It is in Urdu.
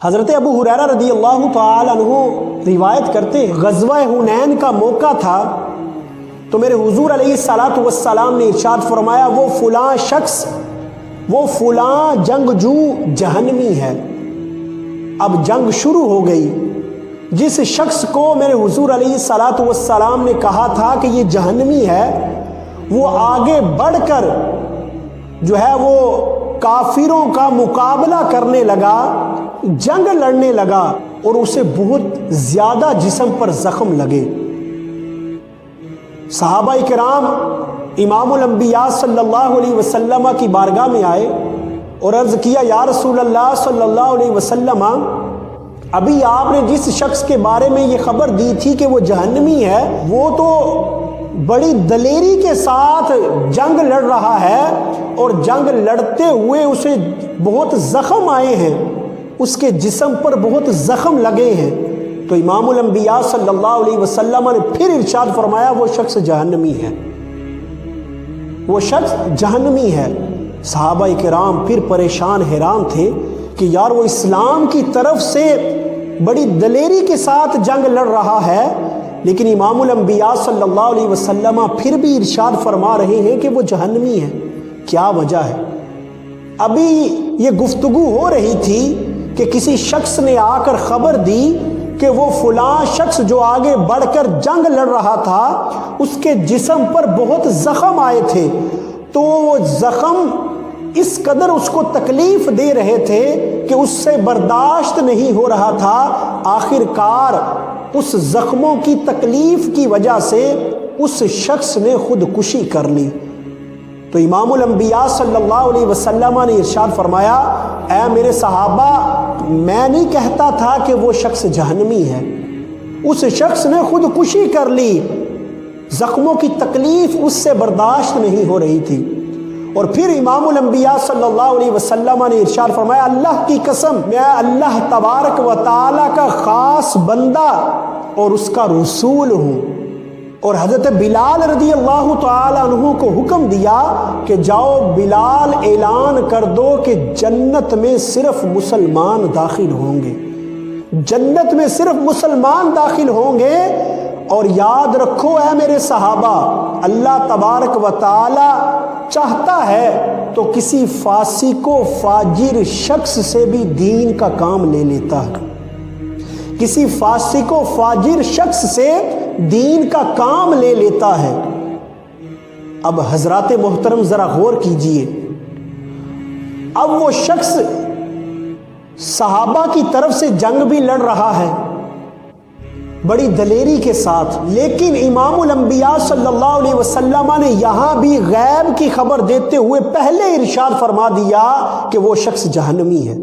حضرت ابو ہریرہ رضی اللہ تعالی عنہ روایت کرتے ہیں غزوہ حنین کا موقع تھا تو میرے حضور علیہ الصلوۃ والسلام نے ارشاد فرمایا وہ فلاں شخص وہ فلاں جنگجو جہنمی ہے۔ اب جنگ شروع ہو گئی۔ جس شخص کو میرے حضور علیہ الصلوۃ والسلام نے کہا تھا کہ یہ جہنمی ہے وہ آگے بڑھ کر جو ہے وہ کافروں کا مقابلہ کرنے لگا، جنگ لڑنے لگا اور اسے بہت زیادہ جسم پر زخم لگے۔ صحابہ کرام امام الانبیاء صلی اللہ علیہ وسلم کی بارگاہ میں آئے اور عرض کیا یا رسول اللہ صلی اللہ علیہ وسلم ابھی آپ نے جس شخص کے بارے میں یہ خبر دی تھی کہ وہ جہنمی ہے وہ تو بڑی دلیری کے ساتھ جنگ لڑ رہا ہے اور جنگ لڑتے ہوئے اسے بہت زخم آئے ہیں، اس کے جسم پر بہت زخم لگے ہیں۔ تو امام الانبیاء صلی اللہ علیہ وسلم نے پھر ارشاد فرمایا وہ شخص جہنمی ہے، وہ شخص جہنمی ہے۔ صحابہ کرام پھر پریشان حیران تھے کہ یار وہ اسلام کی طرف سے بڑی دلیری کے ساتھ جنگ لڑ رہا ہے لیکن امام الانبیاء صلی اللہ علیہ وسلم پھر بھی ارشاد فرما رہے ہیں کہ وہ جہنمی ہے، کیا وجہ ہے؟ ابھی یہ گفتگو ہو رہی تھی کہ کسی شخص نے آ کر خبر دی کہ وہ فلاں شخص جو آگے بڑھ کر جنگ لڑ رہا تھا اس کے جسم پر بہت زخم آئے تھے، تو وہ زخم اس قدر اس کو تکلیف دے رہے تھے کہ اس سے برداشت نہیں ہو رہا تھا، آخر کار اس زخموں کی تکلیف کی وجہ سے اس شخص نے خودکشی کر لی۔ تو امام الانبیاء صلی اللہ علیہ وسلم نے ارشاد فرمایا اے میرے صحابہ میں نہیں کہتا تھا کہ وہ شخص جہنمی ہے، اس شخص نے خودکشی کر لی، زخموں کی تکلیف اس سے برداشت نہیں ہو رہی تھی۔ اور پھر امام الانبیاء صلی اللہ علیہ وسلم نے ارشاد فرمایا اللہ کی قسم میں اللہ تبارک و تعالی کا خاص بندہ اور اس کا رسول ہوں۔ اور حضرت بلال رضی اللہ تعالی عنہ کو حکم دیا کہ جاؤ بلال اعلان کر دو کہ جنت میں صرف مسلمان داخل ہوں گے، جنت میں صرف مسلمان داخل ہوں گے۔ اور یاد رکھو اے میرے صحابہ اللہ تبارک و تعالی چاہتا ہے تو کسی فاسق و فاجر شخص سے بھی دین کا کام لے لیتا ہے، کسی فاسق و فاجر شخص سے دین کا کام لے لیتا ہے۔ اب حضرات محترم ذرا غور کیجئے، اب وہ شخص صحابہ کی طرف سے جنگ بھی لڑ رہا ہے بڑی دلیری کے ساتھ، لیکن امام الانبیاء صلی اللہ علیہ وسلم نے یہاں بھی غیب کی خبر دیتے ہوئے پہلے ارشاد فرما دیا کہ وہ شخص جہنمی ہے۔